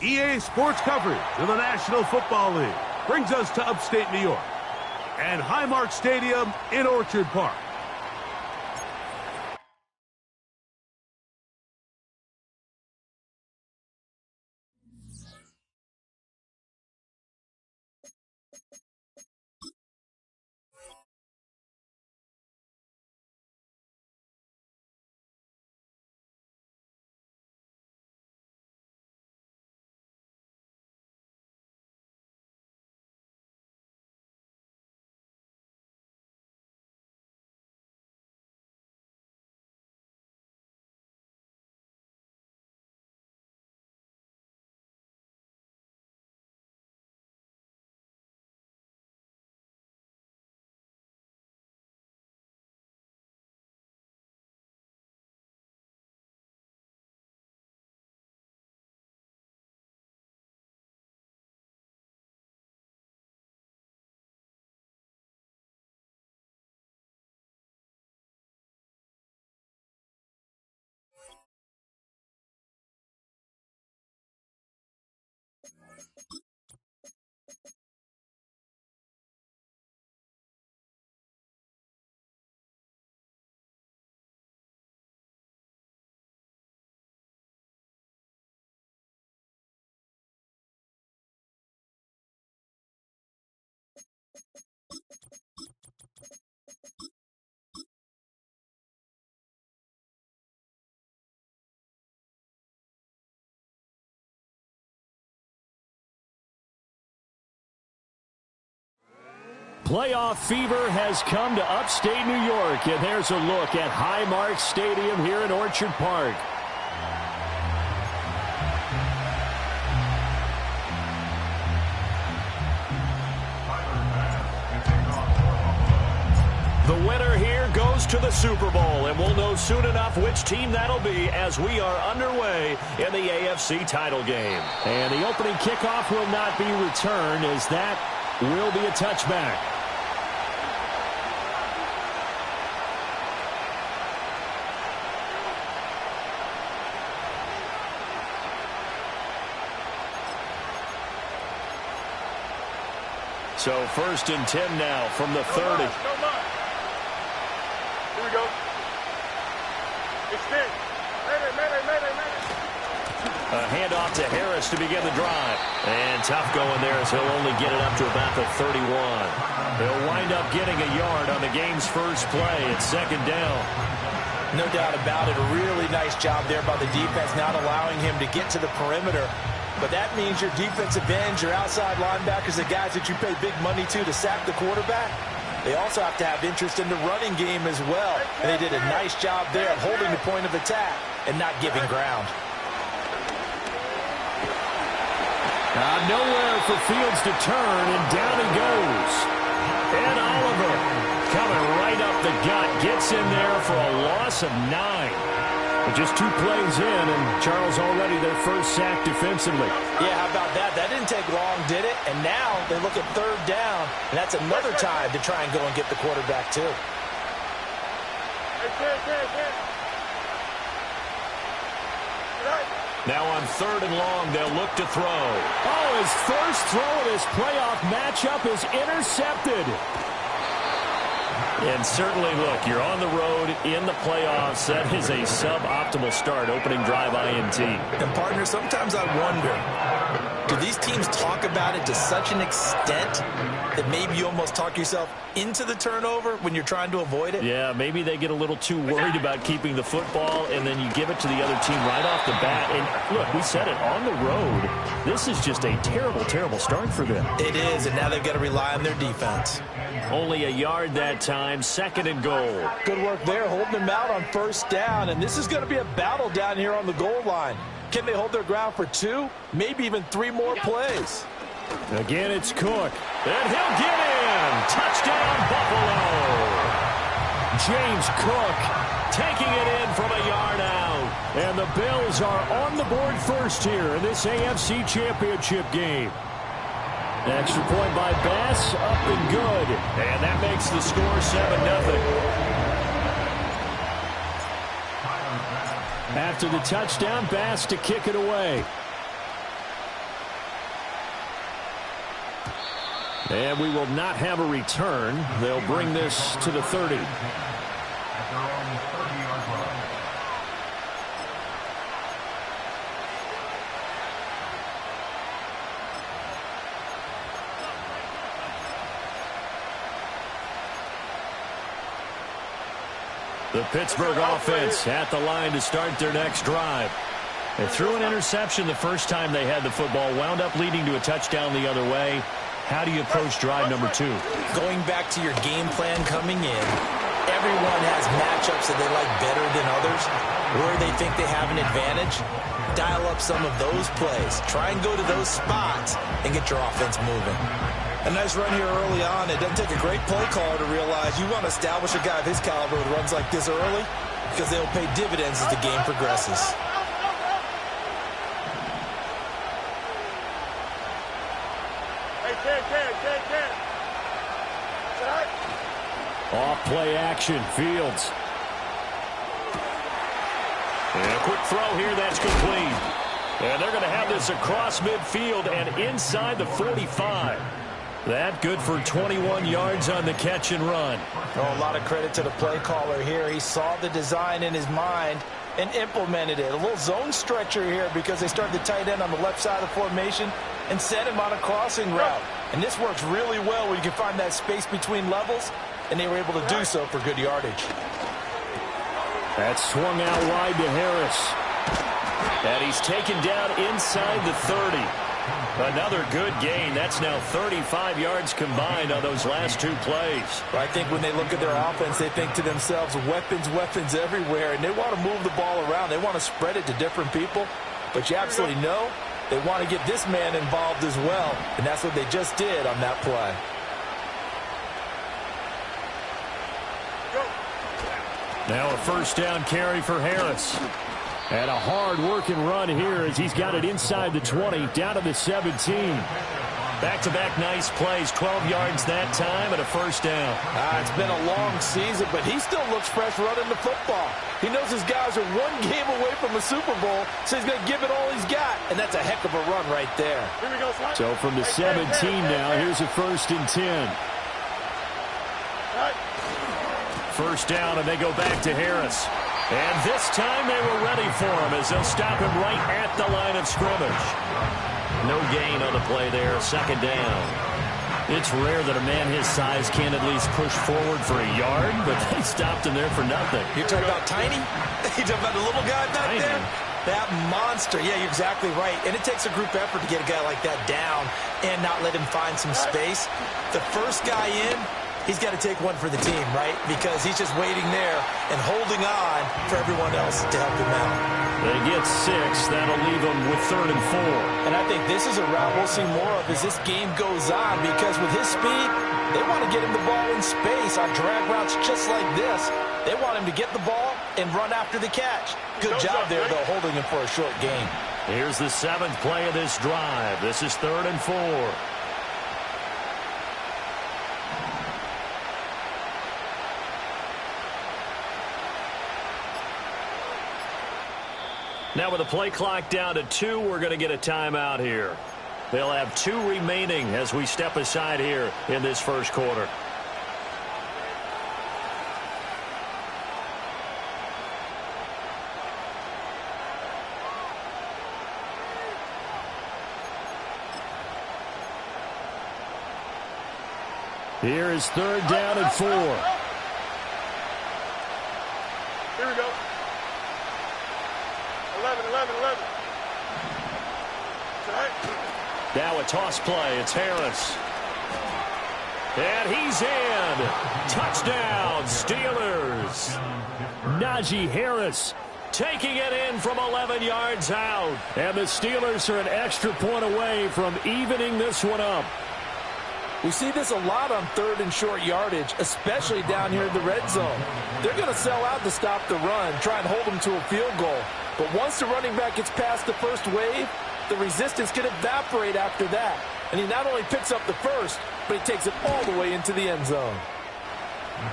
EA Sports coverage of the National Football League brings us to upstate New York and Highmark Stadium in Orchard Park. Playoff fever has come to upstate New York, and there's a look at Highmark Stadium here in Orchard Park. The winner here goes to the Super Bowl, and we'll know soon enough which team that'll be as we are underway in the AFC title game. And the opening kickoff will not be returned, as that will be a touchback. So 1st and 10 now from the 30. Here we go. Extend. A handoff to Harris to begin the drive. And tough going there as he'll only get it up to about the 31. He'll wind up getting a yard on the game's first play. It's 2nd down. No doubt about it. A really nice job there by the defense, not allowing him to get to the perimeter. But that means your defensive ends, your outside linebackers, the guys that you pay big money to sack the quarterback, they also have to have interest in the running game as well. And they did a nice job there of holding the point of attack and not giving ground. Nowhere for Fields to turn, and down he goes. And Oliver coming right up the gut, gets in there for a loss of 9. But just 2 plays in, and Charles already their first sack defensively. Yeah, how about that? That didn't take long, did it? And now they look at 3rd down, and that's another time to try and go and get the quarterback too. Now on 3rd and long, they'll look to throw. Oh, his first throw of this playoff matchup is intercepted. And certainly, look, you're on the road in the playoffs. That is a suboptimal start, opening drive INT. And, partner, sometimes I wonder, do these teams talk about it to such an extent that maybe you almost talk yourself into the turnover when you're trying to avoid it? Yeah, maybe they get a little too worried about keeping the football, and then you give it to the other team right off the bat. And, look, we said it, on the road, this is just a terrible, terrible start for them. It is, and now they've got to rely on their defense. Only a yard that time, 2nd and goal. Good work there, holding them out on 1st down, and this is going to be a battle down here on the goal line. Can they hold their ground for 2, maybe even 3 more plays? Again, it's Cook, and he'll get in. Touchdown, Buffalo. James Cook taking it in from a yard out. And the Bills are on the board first here in this AFC Championship game. An extra point by Bass, up and good. And that makes the score 7-0. After the touchdown, Bass to kick it away. And we will not have a return. They'll bring this to the 30. The Pittsburgh offense at the line to start their next drive. They threw an interception the first time they had the football, wound up leading to a touchdown the other way. How do you approach drive number 2? Going back to your game plan coming in, everyone has matchups that they like better than others, where they think they have an advantage. Dial up some of those plays. Try and go to those spots and get your offense moving. A nice run here early on. It doesn't take a great play caller to realize you want to establish a guy of his caliber who runs like this early, because they'll pay dividends as the game progresses. Off play action, Fields. And a quick throw here, that's complete. And they're going to have this across midfield and inside the 45. That good for 21 yards on the catch and run. Oh, a lot of credit to the play caller here. He saw the design in his mind and implemented it. A little zone stretcher here because they started the tight end on the left side of the formation and sent him on a crossing route. And this works really well when you can find that space between levels, and they were able to do so for good yardage. That swung out wide to Harris. And he's taken down inside the 30. Another good gain. That's now 35 yards combined on those last 2 plays. I think when they look at their offense, they think to themselves, weapons, weapons everywhere, and they want to move the ball around. They want to spread it to different people, but you absolutely know they want to get this man involved as well, and that's what they just did on that play. Now a first down carry for Harris. And a hard-working run here as he's got it inside the 20, down to the 17. Back-to-back nice plays, 12 yards that time and a first down. It's been a long season, but he still looks fresh running the football. He knows his guys are 1 game away from a Super Bowl, so he's going to give it all he's got, and that's a heck of a run right there. So from the 17 now, here's a 1st and 10. First down, and they go back to Harris. And this time they were ready for him as they'll stop him right at the line of scrimmage. No gain on the play there, 2nd down. It's rare that a man his size can't at least push forward for a yard, but they stopped him there for nothing. You're talking about tiny? You're talking about the little guy back there? That monster. Yeah, you're exactly right. And it takes a group effort to get a guy like that down and not let him find some space. The first guy in, he's got to take one for the team, right? Because he's just waiting there and holding on for everyone else to help him out. They get 6. That'll leave them with 3rd and 4. And I think this is a route we'll see more of as this game goes on, because with his speed, they want to get him the ball in space on drag routes just like this. They want him to get the ball and run after the catch. Good job there, though, holding him for a short gain. Here's the 7th play of this drive. This is 3rd and 4. Now with the play clock down to 2, we're going to get a timeout here. They'll have 2 remaining as we step aside here in this first quarter. Here is 3rd down and 4. Here we go. 11. Now a toss play. It's Harris. And he's in. Touchdown, Steelers. Najee Harris taking it in from 11 yards out. And the Steelers are an extra point away from evening this one up. We see this a lot on 3rd and short yardage, especially down here in the red zone. They're going to sell out to stop the run, try and hold them to a field goal. But once the running back gets past the first wave, the resistance can evaporate after that. And he not only picks up the first, but he takes it all the way into the end zone.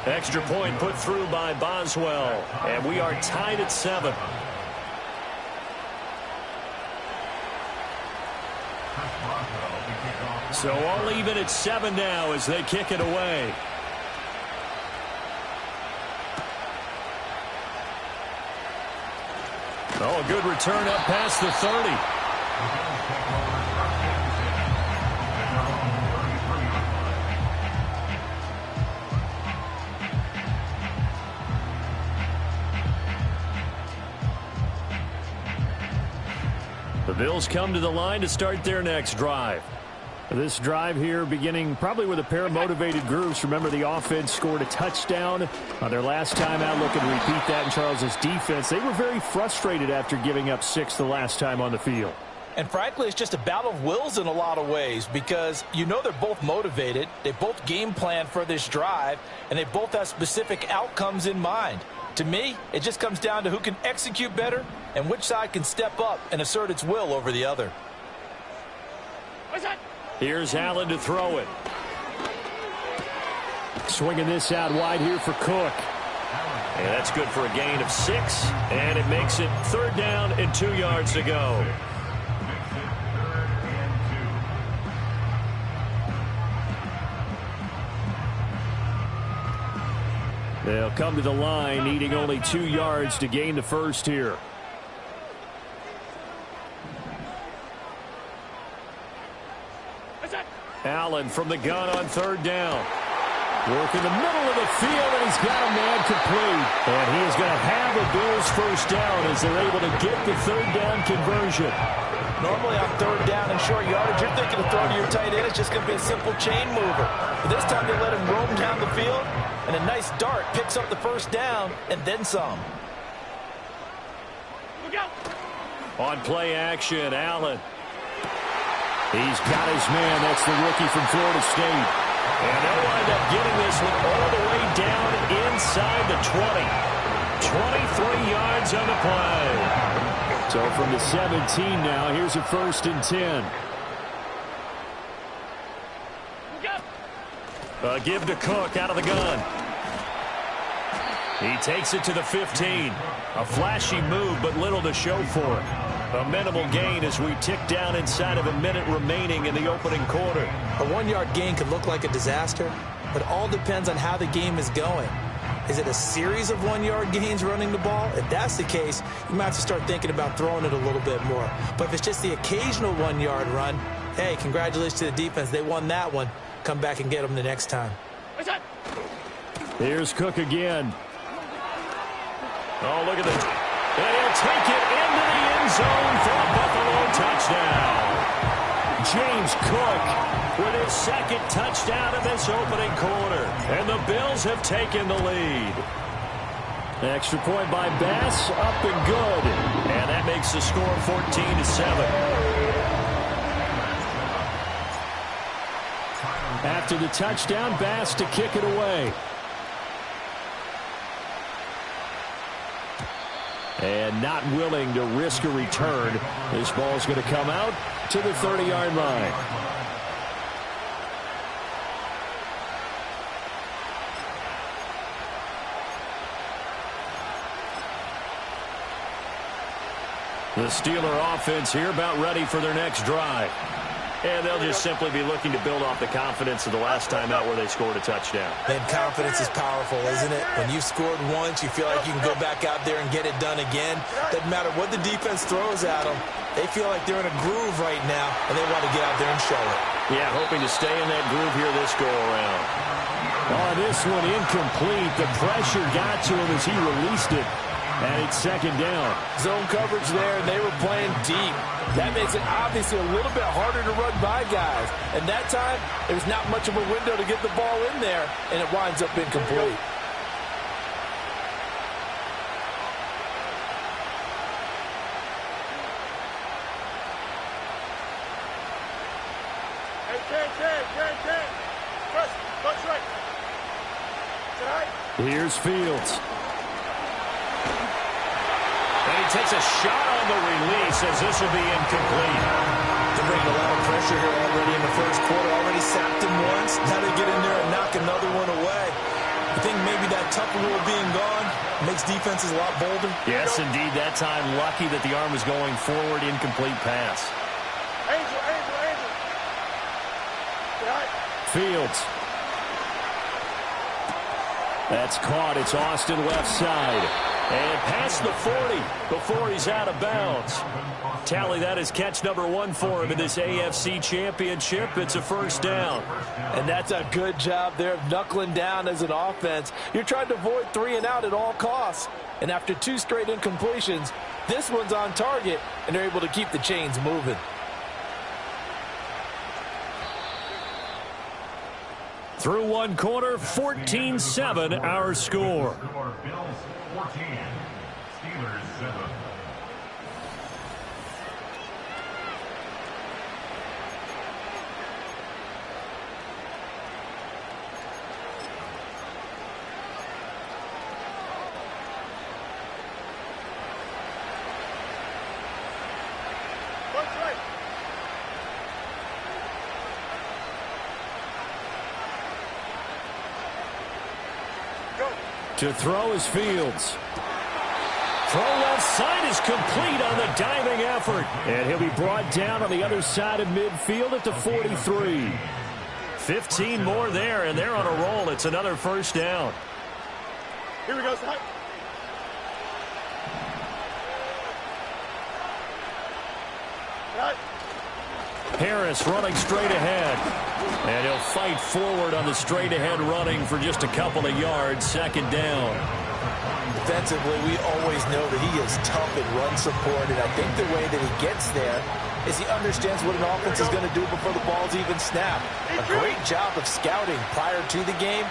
Extra point put through by Boswell. And we are tied at 7. So all even at 7 now as they kick it away. Oh, a good return up past the 30. The Bills come to the line to start their next drive. This drive here beginning probably with a pair of motivated groups. Remember, the offense scored a touchdown on their last time out. Looking to repeat that in Charles's defense. They were very frustrated after giving up 6 the last time on the field. And frankly, it's just a battle of wills in a lot of ways because you know they're both motivated. They both game plan for this drive, and they both have specific outcomes in mind. To me, it just comes down to who can execute better and which side can step up and assert its will over the other. Here's Allen to throw it. Swinging this out wide here for Cook. And that's good for a gain of 6, and it makes it 3rd down and 2 yards to go. They'll come to the line, needing only 2 yards to gain the first here. Allen from the gun on 3rd down. Work in the middle of the field, and he's got a man complete. And he is going to have a Bills first down as they're able to get the 3rd down conversion. Normally on 3rd down and short yardage, you're thinking of throwing to your tight end. It's just going to be a simple chain mover. But this time they let him roam down the field, and a nice dart picks up the first down and then some. Look out. On play action, Allen. He's got his man. That's the rookie from Florida State. And they'll wind up getting this one all the way down inside the 20. 23 yards on the play. So from the 17 now, here's a 1st and 10. Give to Cook out of the gun. He takes it to the 15. A flashy move, but little to show for it. A minimal gain as we tick down inside of a minute remaining in the opening quarter. A 1-yard gain could look like a disaster, but all depends on how the game is going. Is it a series of 1-yard gains running the ball? If that's the case, you might have to start thinking about throwing it a little bit more. But if it's just the occasional 1-yard run, hey, congratulations to the defense. They won that one. Come back and get them the next time. Here's Cook again. Oh, look at this. And he'll take it into the end zone for a Buffalo touchdown. James Cook with his 2nd touchdown in this opening quarter. And the Bills have taken the lead. Extra point by Bass, up and good. And that makes the score 14-7. After the touchdown, Bass to kick it away. And not willing to risk a return. This ball's going to come out to the 30-yard line. The Steeler offense here about ready for their next drive. And they'll just simply be looking to build off the confidence of the last time out where they scored a touchdown. And confidence is powerful, isn't it? When you've scored once, you feel like you can go back out there and get it done again. Doesn't matter what the defense throws at them. They feel like they're in a groove right now, and they want to get out there and show it. Yeah, hoping to stay in that groove here this go-around. Oh, this one incomplete. The pressure got to him as he released it. And it's 2nd down. Zone coverage there, and they were playing deep. That makes it obviously a little bit harder to run by guys. And that time, there was not much of a window to get the ball in there, and it winds up incomplete. Here's Fields. And he takes a shot on the release as this will be incomplete. They're bringing a lot of pressure here already in the first quarter. Already sacked him once. Now they get in there and knock another one away. I think maybe that Tucker rule being gone makes defenses a lot bolder. Yes, indeed. That time lucky that the arm was going forward. Incomplete pass. Angel. Fields. That's caught. It's Austin left side. And past the 40 before he's out of bounds. Tally, that is catch number 1 for him in this AFC Championship. It's a first down. And that's a good job there of knuckling down as an offense. You're trying to avoid 3 and out at all costs. And after 2 straight incompletions, this one's on target, and they're able to keep the chains moving. Through 1 quarter, 14-7 our score. Bills 14, Steelers 7. To throw is Fields. Throw left side is complete on the diving effort. And he'll be brought down on the other side of midfield at the 43. 15 more there, and they're on a roll. It's another first down. Here we go, Scott. Harris running straight ahead. And he'll fight forward on the straight-ahead running for just a couple of yards. Second down. Defensively, we always know that he is tough in run support, and I think the way that he gets there is he understands what an offense is going to do before the ball's even snapped. A great job of scouting prior to the game,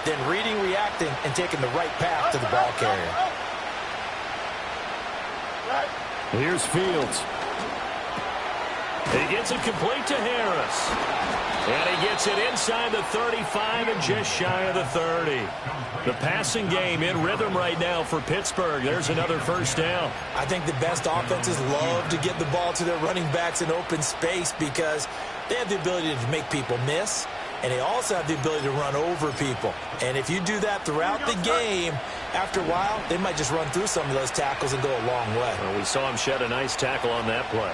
then reading, reacting, and taking the right path to the ball carrier. Here's Fields. He gets it complete to Harris. And he gets it inside the 35 and just shy of the 30. The passing game in rhythm right now for Pittsburgh. There's another first down. I think the best offenses love to get the ball to their running backs in open space because they have the ability to make people miss, and they also have the ability to run over people. And if you do that throughout the game, after a while, they might just run through some of those tackles and go a long way. Well, we saw him shed a nice tackle on that play.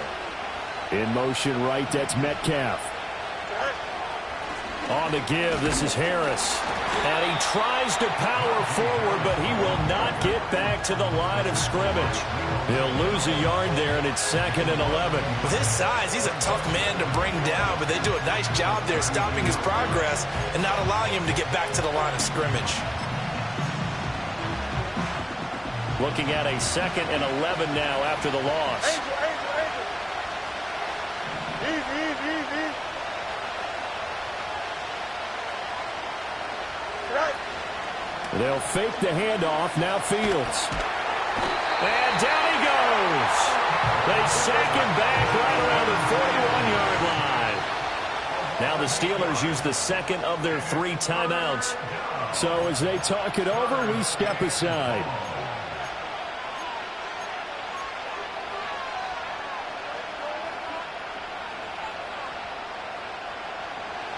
In motion right, that's Metcalf. On the give, this is Harris. And he tries to power forward, but he will not get back to the line of scrimmage. He'll lose a yard there, and it's 2nd and 11. With his size, he's a tough man to bring down, but they do a nice job there stopping his progress and not allowing him to get back to the line of scrimmage. Looking at a 2nd and 11 now after the loss. Easy. They'll fake the handoff. Now Fields. And down he goes. They sack him back right around the 41-yard line. Now the Steelers use the 2nd of their 3 timeouts. So as they talk it over, we step aside.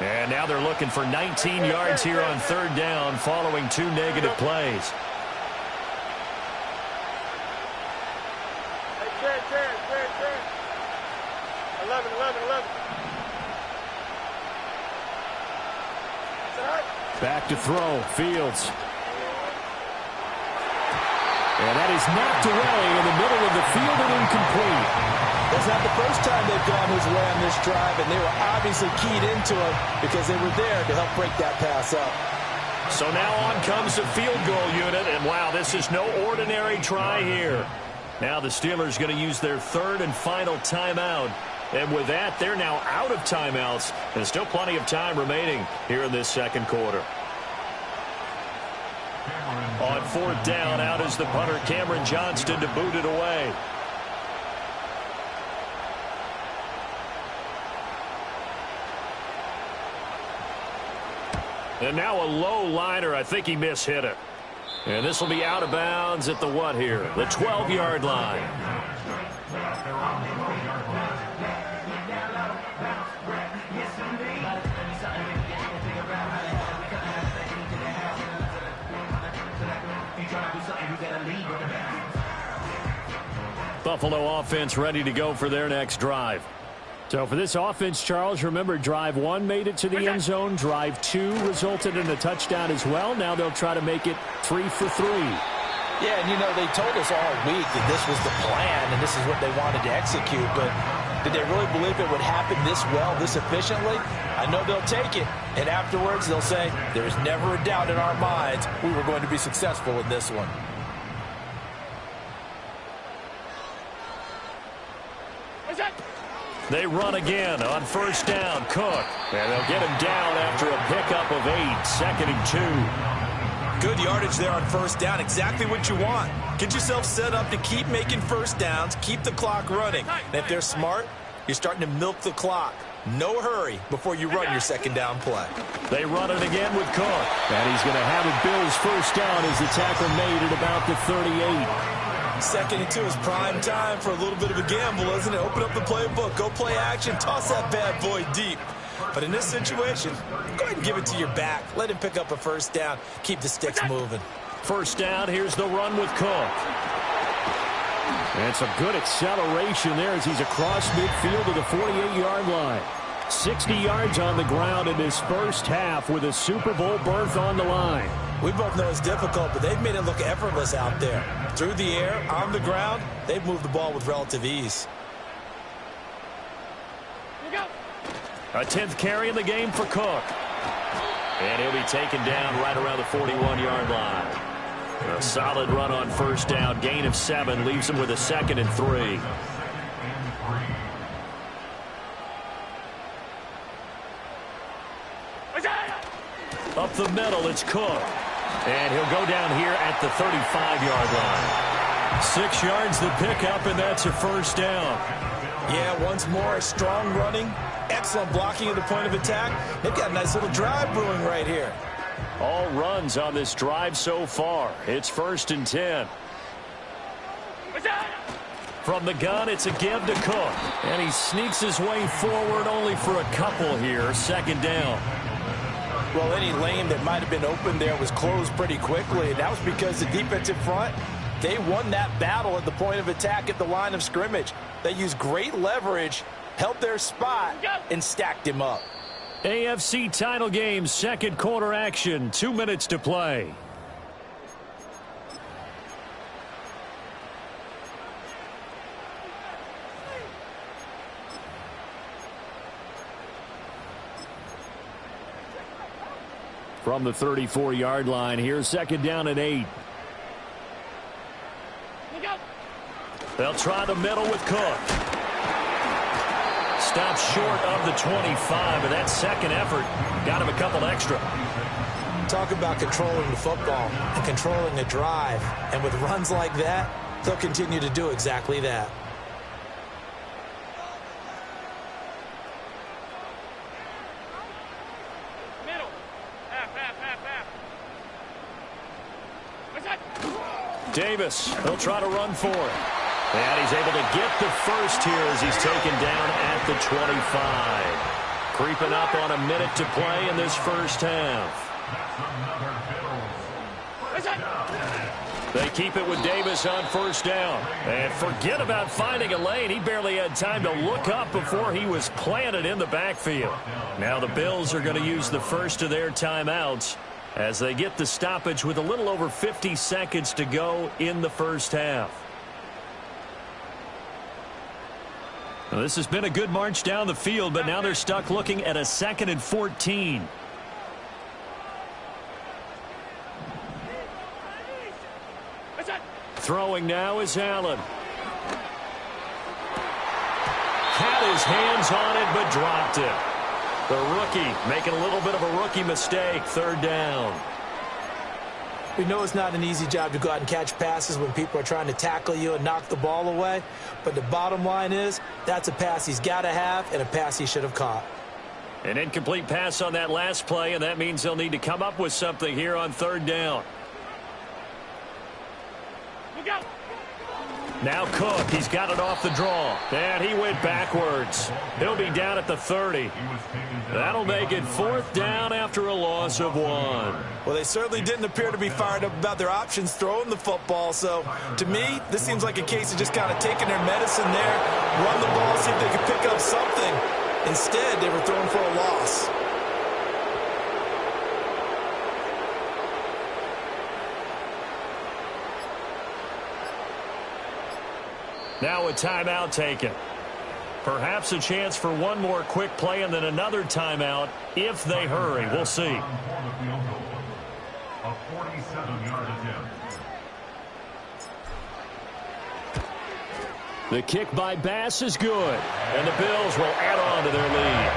And now they're looking for 19 yards here on 3rd down following 2 negative plays. Hey, 11. Back to throw. Fields. And that is knocked away in the middle of the field and incomplete. That's not the first time they've gone his way on this drive, and they were obviously keyed into him because they were there to help break that pass up. So now on comes the field goal unit, and wow, this is no ordinary try here. Now the Steelers going to use their 3rd and final timeout. And with that, they're now out of timeouts, and still plenty of time remaining here in this 2nd quarter. On 4th down, out is the punter, Cameron Johnston, to boot it away. And now a low liner. I think he mishit it. And this will be out of bounds at the what here? The 12-yard line. Buffalo offense ready to go for their next drive. So for this offense, Charles, remember, drive 1 made it to the end zone. Drive 2 resulted in a touchdown as well. Now they'll try to make it 3 for 3. Yeah, and, you know, they told us all week that this was the plan and this is what they wanted to execute. But did they really believe it would happen this well, this efficiently? I know they'll take it. And afterwards, they'll say, there's never a doubt in our minds we were going to be successful in this one. They run again on first down. Cook. And they'll get him down after a pickup of 8. 2nd and 2. Good yardage there on first down. Exactly what you want. Get yourself set up to keep making first downs. Keep the clock running. And if they're smart, you're starting to milk the clock. No hurry before you run your second down play. They run it again with Cook. And he's going to have a Bills first down as the tackle made at about the 38. 2nd and 2 is prime time for a little bit of a gamble, isn't it? Open up the playbook, go play action, toss that bad boy deep. But in this situation, go ahead and give it to your back. Let him pick up a first down. Keep the sticks moving. First down, here's the run with Cook. And some good acceleration there as he's across midfield to the 48-yard line. 60 yards on the ground in his first half with a Super Bowl berth on the line. We both know it's difficult, but they've made it look effortless out there. Through the air, on the ground, they've moved the ball with relative ease. A 10th carry in the game for Cook. And he'll be taken down right around the 41-yard line. A solid run on first down. Gain of 7 leaves him with a 2nd and 3. Up the middle, it's Cook. And he'll go down here at the 35-yard line. 6 yards the pickup, and that's a first down. Yeah, once more, strong running, excellent blocking at the point of attack. They've got a nice little drive brewing right here. All runs on this drive so far. It's 1st and 10. From the gun, it's a give to Cook. And he sneaks his way forward only for a couple here. 2nd down. Well, any lane that might have been open there was closed pretty quickly, and that was because the defensive front, they won that battle at the point of attack at the line of scrimmage. They used great leverage, held their spot, and stacked him up. AFC title game, 2nd quarter action, 2 minutes to play. From the 34-yard line, here's 2nd down and 8. They'll try the middle with Cook. Stops short of the 25, but that second effort got him a couple extra. Talk about controlling the football and controlling the drive. And with runs like that, they'll continue to do exactly that. Davis, he'll try to run for it. And he's able to get the first here as he's taken down at the 25. Creeping up on a minute to play in this first half. They keep it with Davis on first down. And forget about finding a lane. He barely had time to look up before he was planted in the backfield. Now the Bills are going to use the first of their timeouts as they get the stoppage with a little over 50 seconds to go in the first half. Now, this has been a good march down the field, but now they're stuck looking at a 2nd and 14. Throwing now is Allen. Had his hands on it, but dropped it. The rookie making a little bit of a rookie mistake. 3rd down. We know it's not an easy job to go out and catch passes when people are trying to tackle you and knock the ball away. But the bottom line is, that's a pass he's got to have and a pass he should have caught. An incomplete pass on that last play, and that means they'll need to come up with something here on 3rd down. Now Cook, he's got it off the draw. And he went backwards. He'll be down at the 30. That'll make it 4th down after a loss of 1. Well, they certainly didn't appear to be fired up about their options throwing the football. So, to me, this seems like a case of just kind of taking their medicine there, run the ball, see if they could pick up something. Instead, they were throwing for a loss. Now a timeout taken. Perhaps a chance for one more quick play and then another timeout if they hurry. We'll see. A 47-yard attempt. The kick by Bass is good, and the Bills will add on to their lead.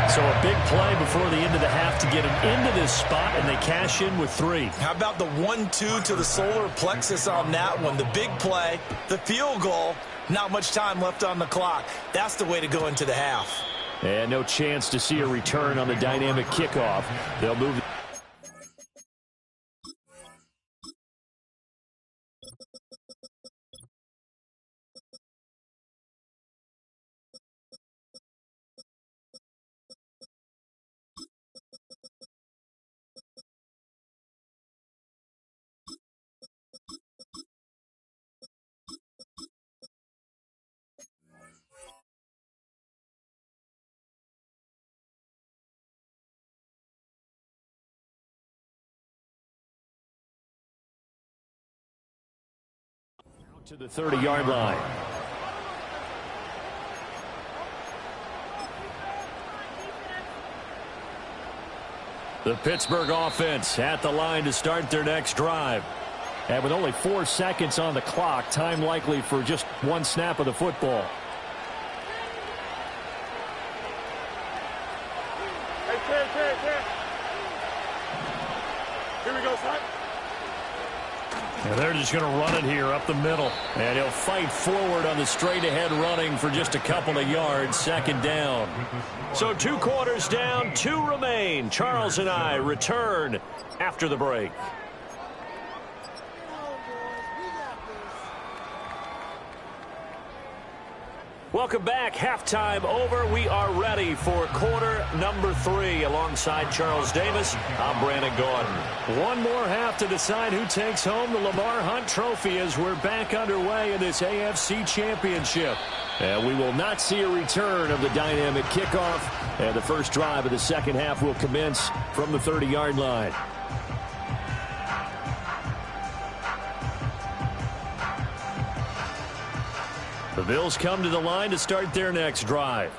So a big play before the end of the half to get them into this spot, and they cash in with 3. How about the 1-2 to the solar plexus on that one? The big play, the field goal, not much time left on the clock. That's the way to go into the half. And no chance to see a return on the dynamic kickoff. They'll move. To the 30-yard line. The Pittsburgh offense at the line to start their next drive. And with only 4 seconds on the clock, time likely for just one snap of the football. Hey, Ted. Here we go, son. And they're just going to run it here up the middle. And he'll fight forward on the straight-ahead running for just a couple of yards. 2nd down. So 2 quarters down, 2 remain. Charles and I return after the break. Welcome back. Halftime over. We are ready for quarter number 3. Alongside Charles Davis, I'm Brandon Gordon. One more half to decide who takes home the Lamar Hunt Trophy as we're back underway in this AFC Championship. And we will not see a return of the dynamic kickoff. And the first drive of the second half will commence from the 30-yard line. The Bills come to the line to start their next drive.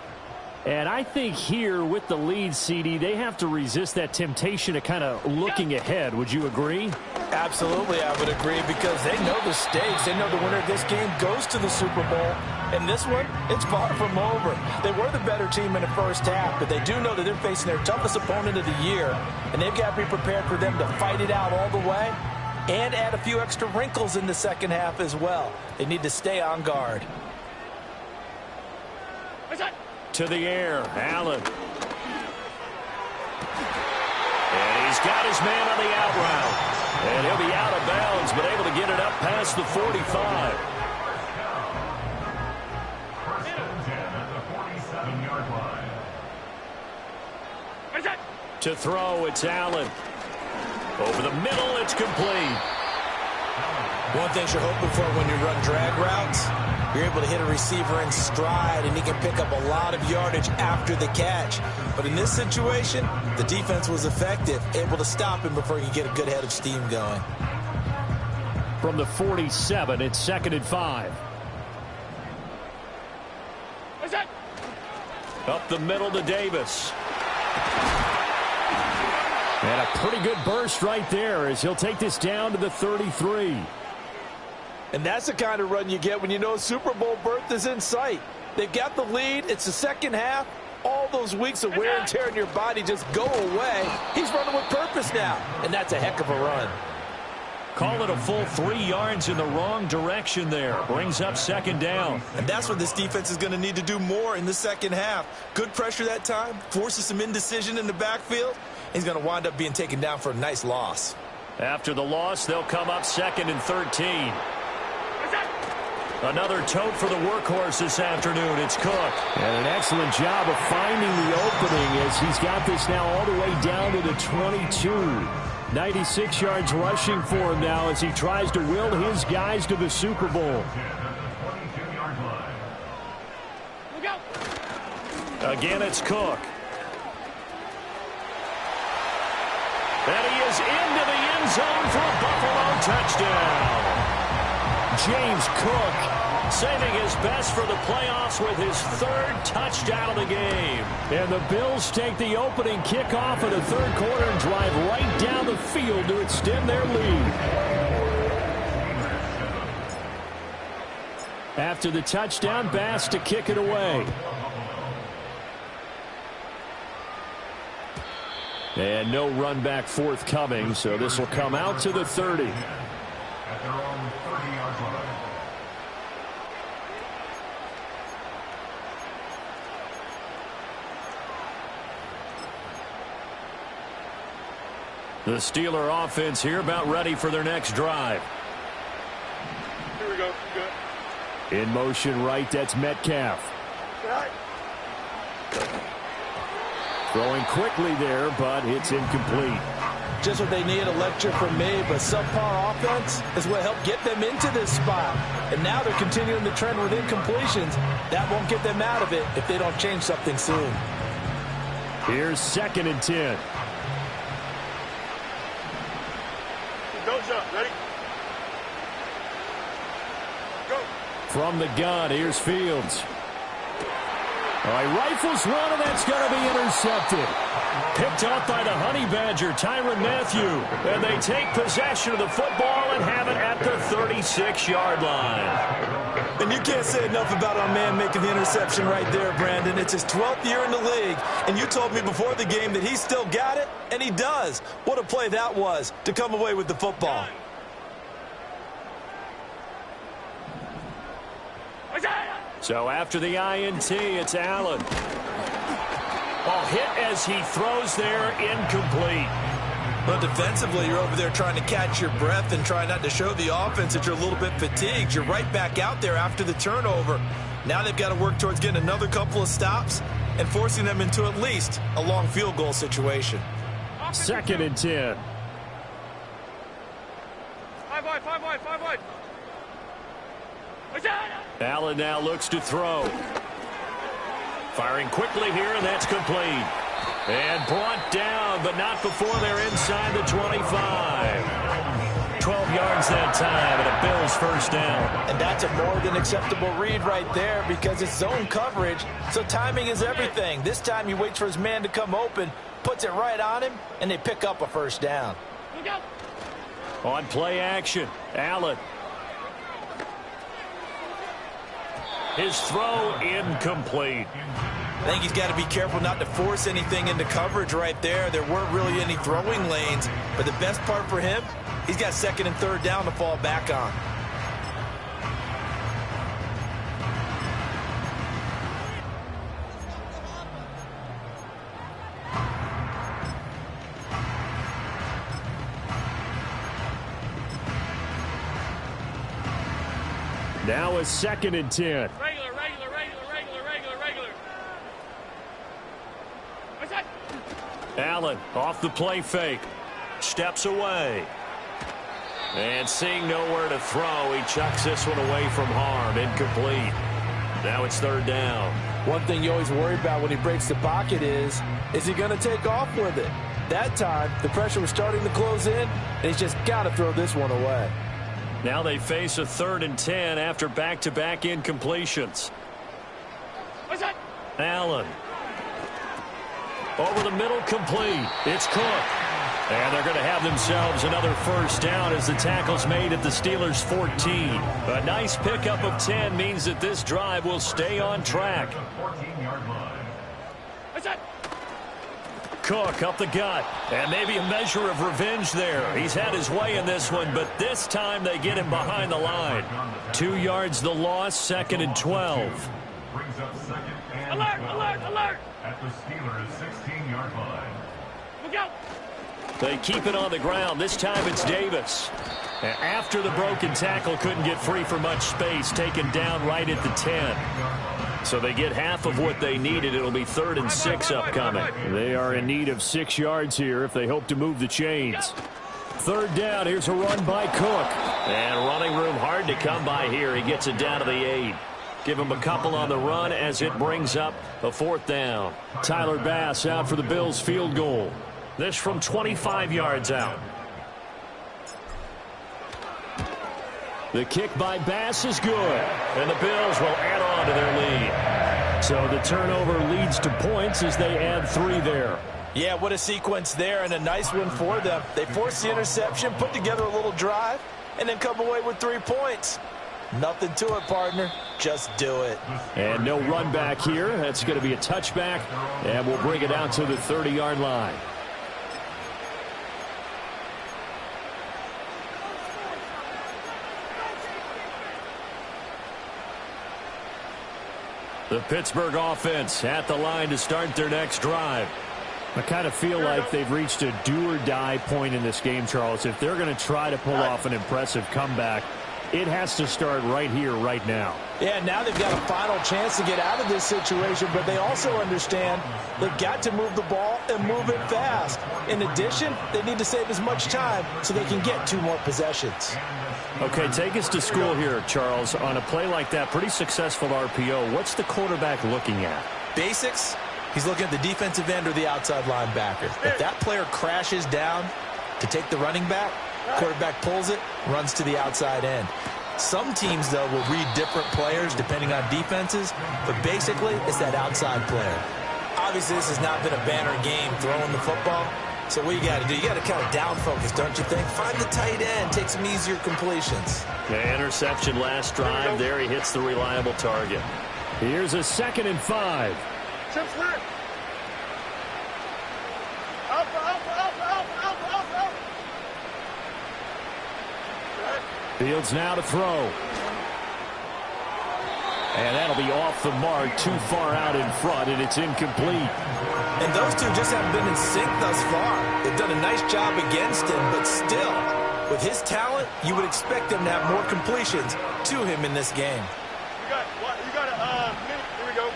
And I think here with the lead, CD, they have to resist that temptation of kind of looking ahead. Would you agree? Absolutely, I would agree, because they know the stakes. They know the winner of this game goes to the Super Bowl. And this one, it's far from over. They were the better team in the first half, but they do know that they're facing their toughest opponent of the year. And they've got to be prepared for them to fight it out all the way and add a few extra wrinkles in the second half as well. They need to stay on guard. To the air, Allen. And he's got his man on the out route. And he'll be out of bounds, but able to get it up past the 45. First and 10 at the 47-yard line. To throw, it's Allen. Over the middle, it's complete. One thing you're hoping for when you run drag routes, you're able to hit a receiver in stride, and he can pick up a lot of yardage after the catch. But in this situation, the defense was effective, able to stop him before he could get a good head of steam going. From the 47, it's 2nd and 5. Up the middle to Davis. And a pretty good burst right there as he'll take this down to the 33. And that's the kind of run you get when you know Super Bowl berth is in sight. They've got the lead. It's the second half. All those weeks of wear and tear in your body just go away. He's running with purpose now, and that's a heck of a run. Call it a full 3 yards in the wrong direction there. Brings up 2nd down. And that's what this defense is going to need to do more in the second half. Good pressure that time, forces some indecision in the backfield. He's going to wind up being taken down for a nice loss. After the loss, they'll come up 2nd and 13. Another tote for the workhorse this afternoon. It's Cook. And an excellent job of finding the opening as he's got this now all the way down to the 22. 96 yards rushing for him now as he tries to will his guys to the Super Bowl. Again, it's Cook. And he is into the end zone for a Buffalo touchdown. James Cook saving his best for the playoffs with his third touchdown of the game. And the Bills take the opening kickoff of the third quarter and drive right down the field to extend their lead. After the touchdown, Bass to kick it away. And no run back forthcoming, so this will come out to the 30. At their own 30-yard line. The Steeler offense here about ready for their next drive. Here we go. Good. In motion right, that's Metcalf. Right. Throwing quickly there, but it's incomplete. Just what they need, a lecture from me, but subpar offense is what helped get them into this spot. And now they're continuing the trend with incompletions. That won't get them out of it if they don't change something soon. Here's 2nd and 10. Don't jump. Ready? Go. From the gun, here's Fields. All right, rifles one, and that's going to be intercepted. Picked off by the Honey Badger, Tyrann Mathieu. And they take possession of the football and have it at the 36-yard line. And you can't say enough about our man making the interception right there, Brandon. It's his 12th year in the league, and you told me before the game that he still got it, and he does. What a play that was to come away with the football. So after the INT, it's Allen. Ball hit as he throws there, incomplete. But defensively, you're over there trying to catch your breath and try not to show the offense that you're a little bit fatigued. You're right back out there after the turnover. Now they've got to work towards getting another couple of stops and forcing them into at least a long field goal situation. 2nd and 10. 5 wide, 5 wide, 5 wide. Allen now looks to throw. Firing quickly here, and that's complete. And brought down, but not before they're inside the 25. 12 yards that time, and a Bills first down. And that's a more than acceptable read right there because it's zone coverage, so timing is everything. This time he waits for his man to come open, puts it right on him, and they pick up a first down. On play action, Allen. His throw incomplete. I think he's got to be careful not to force anything into coverage right there. There weren't really any throwing lanes, but the best part for him, he's got 2nd and 3rd down to fall back on. Now a 2nd and 10. Regular. What's that? Allen off the play fake. Steps away. And seeing nowhere to throw, he chucks this one away from harm. Incomplete. Now it's 3rd down. One thing you always worry about when he breaks the pocket is he going to take off with it? That time, the pressure was starting to close in, and he's just got to throw this one away. Now they face a 3rd and 10 after back-to-back incompletions. What's that? Allen. Over the middle, complete. It's Cook. And they're going to have themselves another first down as the tackle's made at the Steelers' 14. A nice pickup of 10 means that this drive will stay on track. 14-yard line. What's that? Cook up the gut, and maybe a measure of revenge there. He's had his way in this one, but this time they get him behind the line. 2 yards the loss, 2nd and 12. Brings up 2nd and Alert, 12 alert. at the Steelers' 16-yard line. Look out. They keep it on the ground. This time it's Davis. After the broken tackle, couldn't get free for much space, taken down right at the 10. So they get half of what they needed. It'll be 3rd and 6 upcoming. They are in need of 6 yards here if they hope to move the chains. 3rd down. Here's a run by Cook. And running room hard to come by here. He gets it down to the 8. Give him a couple on the run as it brings up a 4th down. Tyler Bass out for the Bills field goal. This from 25 yards out. The kick by Bass is good. And the Bills will add on to their lead. So the turnover leads to points as they add 3 there. Yeah, what a sequence there, and a nice one for them. They forced the interception, put together a little drive, and then come away with 3 points. Nothing to it, partner. Just do it. And no run back here. That's going to be a touchback, and we'll bring it out to the 30-yard line. The Pittsburgh offense at the line to start their next drive. I kind of feel like they've reached a do-or-die point in this game, Charles. If they're going to try to pull off an impressive comeback, it has to start right here, right now. Yeah, now they've got a final chance to get out of this situation, but they also understand they've got to move the ball and move it fast. In addition, they need to save as much time so they can get 2 more possessions. Okay, take us to school here, Charles. On a play like that, pretty successful RPO, what's the quarterback looking at? Basics, he's looking at the defensive end or the outside linebacker. If that player crashes down to take the running back, quarterback pulls it, runs to the outside end. Some teams, though, will read different players depending on defenses, but basically it's that outside player. Obviously, this has not been a banner game throwing the football. So what you got to do, you got to kind of down focus, don't you think? Find the tight end, take some easier completions. The interception last drive. There he hits the reliable target. Here's a 2nd and 5. Fields now to throw. And that'll be off the mark, too far out in front, and it's incomplete. And those two just haven't been in sync thus far. They've done a nice job against him, but still, with his talent, you would expect them to have more completions to him in this game. You got a minute. Here we go.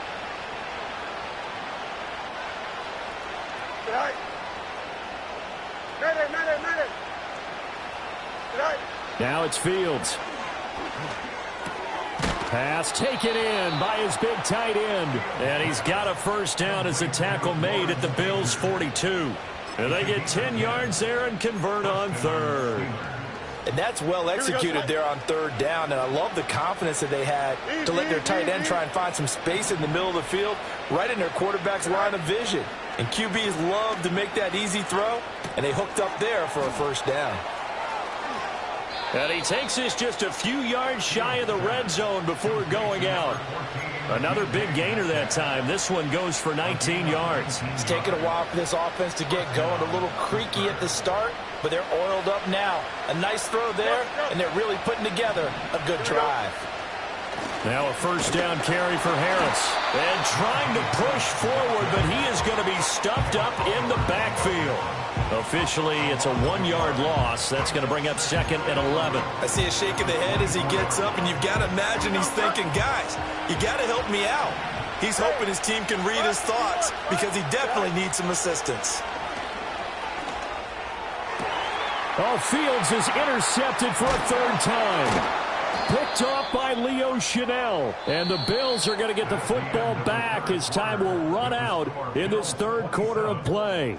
Right. Minute. Right. Now it's Fields. Pass taken in by his big tight end. And he's got a 1st down as the tackle made at the Bills' 42. And they get 10 yards there and convert on 3rd. And that's well executed there on 3rd down. And I love the confidence that they had to let their tight end try and find some space in the middle of the field, right in their quarterback's line of vision. And QBs love to make that easy throw, and they hooked up there for a 1st down. And he takes this just a few yards shy of the red zone before going out. Another big gainer that time. This one goes for 19 yards. It's taken a while for this offense to get going. A little creaky at the start, but they're oiled up now. A nice throw there, and they're really putting together a good drive. Now a 1st down carry for Harris. And trying to push forward, but he is going to be stuffed up in the backfield. Officially, it's a 1-yard loss. That's going to bring up 2nd and 11. I see a shake of the head as he gets up, and you've got to imagine he's thinking, guys, you got to help me out. He's hoping his team can read his thoughts because he definitely needs some assistance. Oh, Fields is intercepted for a 3rd time. Picked off by Leo Chanel. And the Bills are going to get the football back as time will run out in this 3rd quarter of play.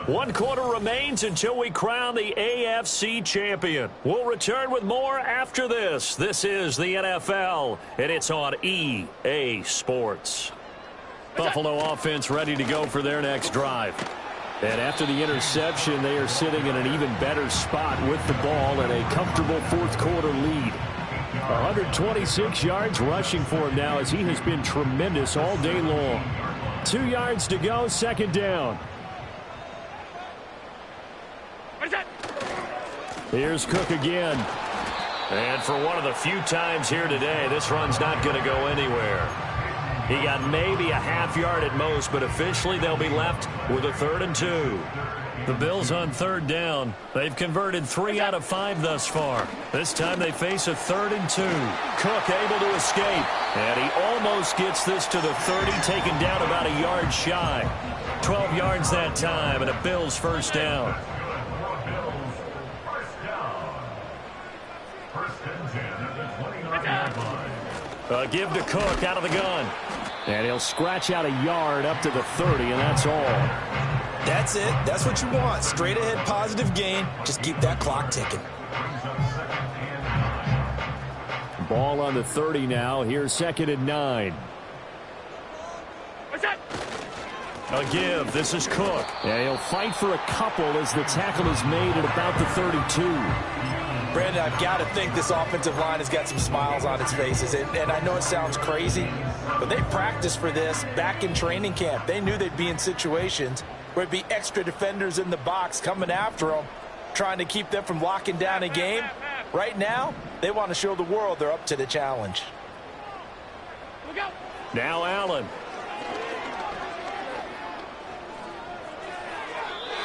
1 quarter remains until we crown the AFC champion. We'll return with more after this. This is the NFL, and it's on EA Sports. Buffalo offense ready to go for their next drive. And after the interception, they are sitting in an even better spot with the ball and a comfortable 4th quarter lead. 126 yards rushing for him now as he has been tremendous all day long. 2 yards to go, 2nd down. Here's Cook again. And for one of the few times here today, this run's not going to go anywhere. He got maybe a half yard at most, but officially they'll be left with a 3rd and 2. The Bills on 3rd down. They've converted 3 out of 5 thus far. This time they face a 3rd and 2. Cook able to escape, and he almost gets this to the 30, taken down about a yard shy. 12 yards that time, and a Bills 1st down. A give to Cook out of the gun. And he'll scratch out a yard up to the 30, and that's all. That's it. That's what you want. Straight ahead positive gain. Just keep that clock ticking. Ball on the 30 now. Here's 2nd and 9. A give. This is Cook. And he'll fight for a couple as the tackle is made at about the 32. Brandon, I've got to think this offensive line has got some smiles on its faces. And I know it sounds crazy, but they practiced for this back in training camp. They knew they'd be in situations where there'd be extra defenders in the box coming after them, trying to keep them from locking down a game. Right now, they want to show the world they're up to the challenge. Now Allen.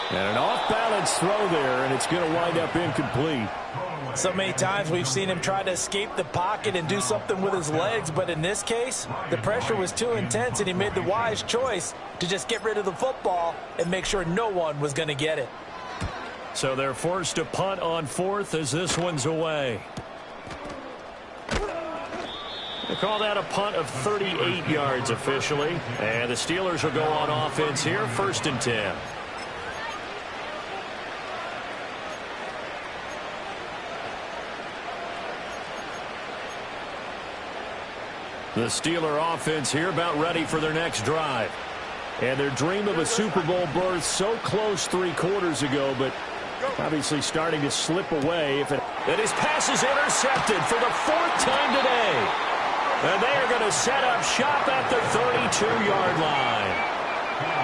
And an off-balance throw there, and it's going to wind up incomplete. So many times we've seen him try to escape the pocket and do something with his legs, but in this case, the pressure was too intense, and he made the wise choice to just get rid of the football and make sure no one was going to get it. So they're forced to punt on 4th as this one's away. They call that a punt of 38 yards officially, and the Steelers will go on offense here, 1st and 10. The Steeler offense here about ready for their next drive. And their dream of a Super Bowl berth so close 3 quarters ago, but obviously starting to slip away. And his pass is intercepted for the 4th time today. And they are going to set up shop at the 32-yard line.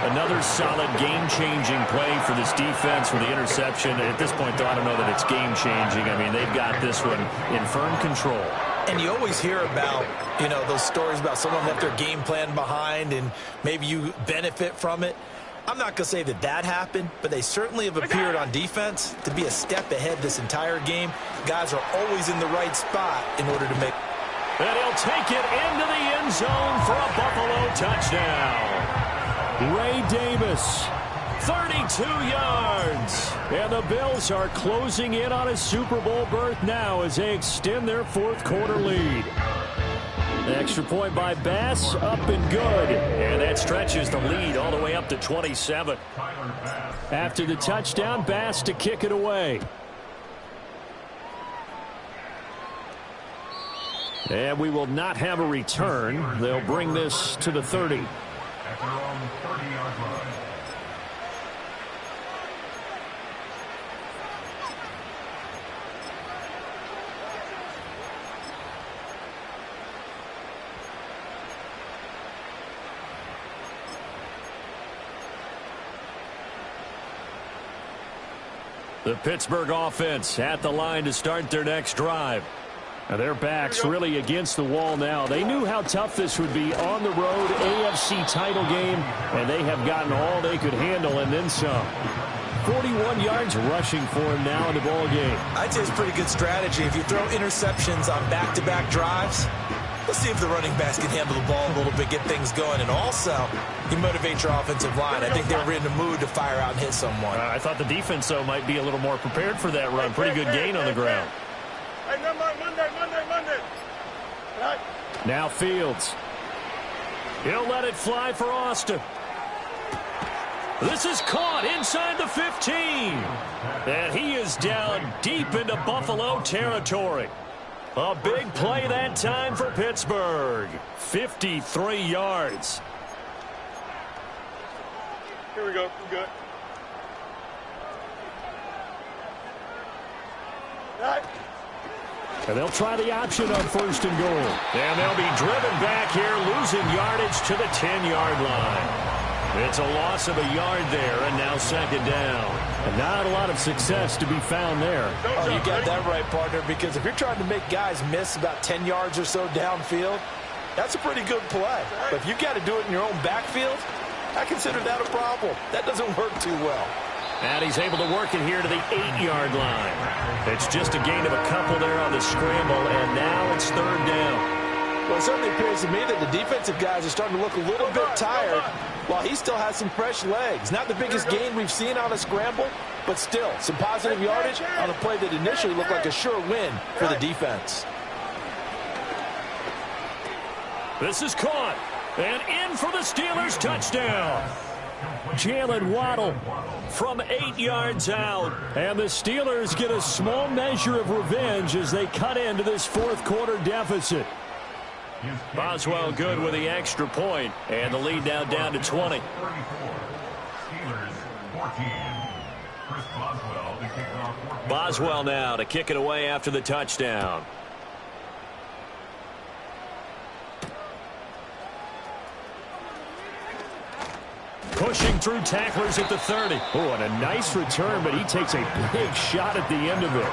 Another solid game-changing play for this defense with the interception. At this point, though, I don't know that it's game-changing. I mean, they've got this one in firm control. And you always hear about, you know, those stories about someone left their game plan behind and maybe you benefit from it. I'm not going to say that that happened, but they certainly have appeared on defense to be a step ahead this entire game. Guys are always in the right spot in order to make. And he'll take it into the end zone for a Buffalo touchdown. Ray Davis, 32 yards. And the Bills are closing in on a Super Bowl berth now as they extend their 4th quarter lead. The extra point by Bass, up and good. And that stretches the lead all the way up to 27. After the touchdown, Bass to kick it away. And we will not have a return. They'll bring this to the 30. At their own 30-yard line. The Pittsburgh offense at the line to start their next drive. Now their backs really against the wall now. They knew how tough this would be on the road, AFC title game, and they have gotten all they could handle and then some. 41 yards rushing for him now in the ball game. I'd say it's a pretty good strategy. If you throw interceptions on back-to-back drives, let's see if the running backs can handle the ball a little bit, get things going, and also you motivate your offensive line. I think they were in the mood to fire out and hit someone. I thought the defense, though, might be a little more prepared for that run. Pretty good gain on the ground. Hey, Monday. Right. Now Fields. He'll let it fly for Austin. This is caught inside the 15. And he is down deep into Buffalo territory. A big play that time for Pittsburgh. 53 yards. Here we go. We're good. Right. And they'll try the option on 1st and goal. And they'll be driven back here, losing yardage to the 10-yard line. It's a loss of a yard there, and now 2nd down. And not a lot of success to be found there. Oh, you got that right, partner, because if you're trying to make guys miss about 10 yards or so downfield, That's a pretty good play. But if you've got to do it in your own backfield, I consider that a problem. That doesn't work too well. And he's able to work it here to the 8-yard line. It's just a gain of a couple there on the scramble, and now it's third down. Well, it certainly appears to me that the defensive guys are starting to look a little bit tired while he still has some fresh legs. Not the biggest gain we've seen on a scramble, but still some positive yardage on a play that initially looked like a sure win for the defense. This is caught, and in for the Steelers touchdown. Jalen Waddle from 8 yards out. And the Steelers get a small measure of revenge as they cut into this fourth quarter deficit. Boswell good with the extra point, and the lead now down to 20. Steelers 14. Chris Boswell to kick it off. Boswell now to kick it away after the touchdown. Pushing through tacklers at the 30. Oh, and a nice return, but he takes a big shot at the end of it.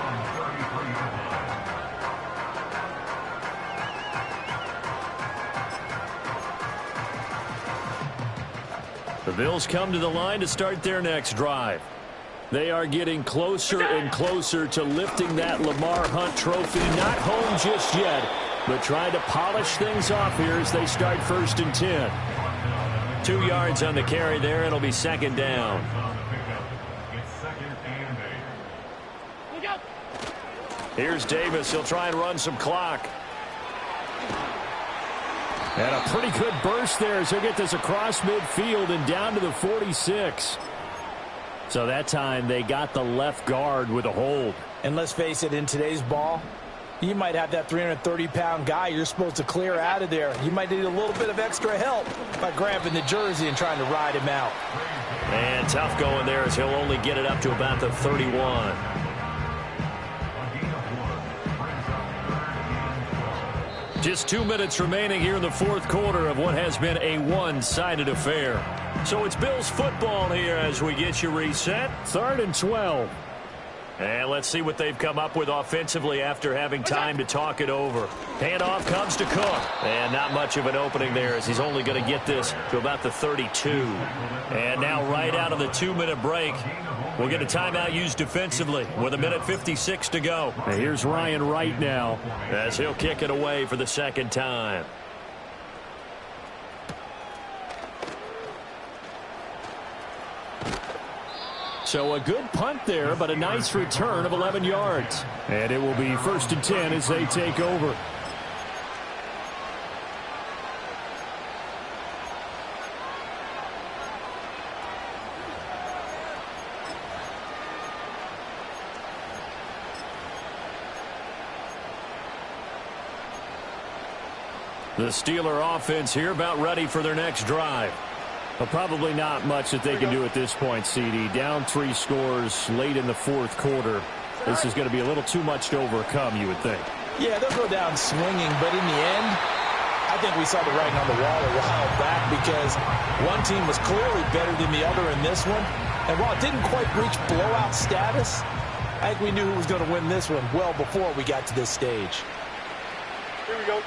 The Bills come to the line to start their next drive. They are getting closer and closer to lifting that Lamar Hunt trophy. Not home just yet, but trying to polish things off here as they start 1st and 10. 2 yards on the carry there. It'll be second down. Here's Davis. He'll try and run some clock. And a pretty good burst there as he'll get this across midfield and down to the 46. So that time they got the left guard with a hold. And let's face it, in today's ball, you might have that 330-pound guy you're supposed to clear out of there. You might need a little bit of extra help by grabbing the jersey and trying to ride him out. And tough going there as he'll only get it up to about the 31. Just 2 minutes remaining here in the fourth quarter of what has been a one-sided affair. So it's Bills football here as we get you reset. 3rd and 12. And let's see what they've come up with offensively after having time to talk it over. Handoff comes to Cook. And not much of an opening there as he's only going to get this to about the 32. And now right out of the 2-minute break, we'll get a timeout used defensively with 1:56 to go. And here's Ryan Wright now as he'll kick it away for the second time. So a good punt there, but a nice return of 11 yards. And it will be 1st and 10 as they take over. The Steeler offense here about ready for their next drive. Well, probably not much that they can do at this point, CD. Down 3 scores late in the fourth quarter. This is going to be a little too much to overcome, you would think. Yeah, they'll go down swinging, but in the end, I think we saw the writing on the wall a while back because one team was clearly better than the other in this one. And while it didn't quite reach blowout status, I think we knew who was going to win this one well before we got to this stage. Here we go.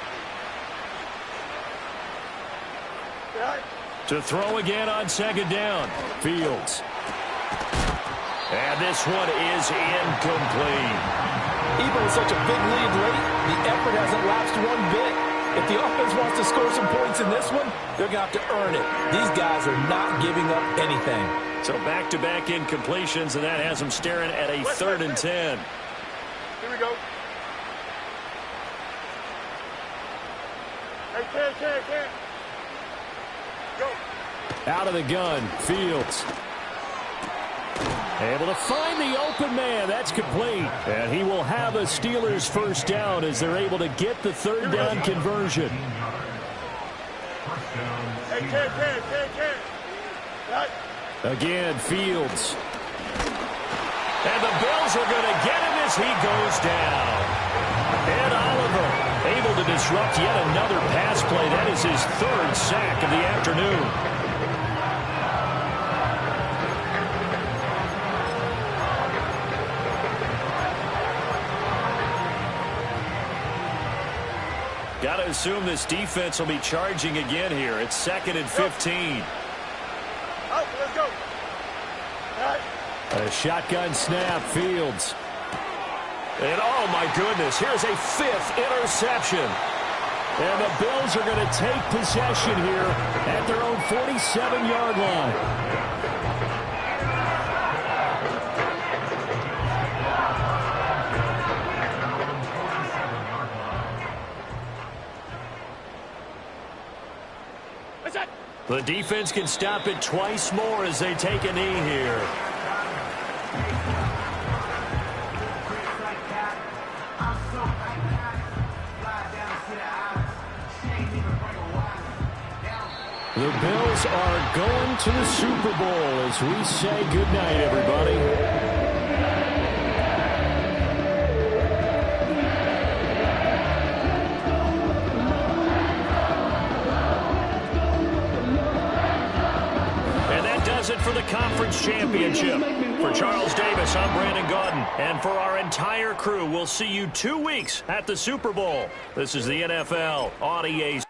To throw again on second down. Fields. And this one is incomplete. Even with such a big lead late, the effort hasn't lapsed one bit. If the offense wants to score some points in this one, they're going to have to earn it. These guys are not giving up anything. So back-to-back incompletions, and that has them staring at a 3rd and 10. Here we go. Hey, Ken. Go. Out of the gun, Fields. Able to find the open man. That's complete. And he will have a Steelers first down as they're able to get the 3rd down conversion. Hey, Ken. Right. Again, Fields. And the Bills are going to get him as he goes down. And Oliver able to disrupt yet another pass play. That is his 3rd sack of the afternoon. Got to assume this defense will be charging again here. It's 2nd and 15. Out, let's go. All right. A shotgun snap, Fields. And oh my goodness, here's a 5th interception. And the Bills are going to take possession here at their own 47-yard line. The defense can stop it twice more as they take a knee here. The Bills are going to the Super Bowl as we say goodnight, everybody. It for the conference championship. For Charles Davis, I'm Brandon Gaudin. And for our entire crew, we'll see you 2 weeks at the Super Bowl. This is the NFL on EA.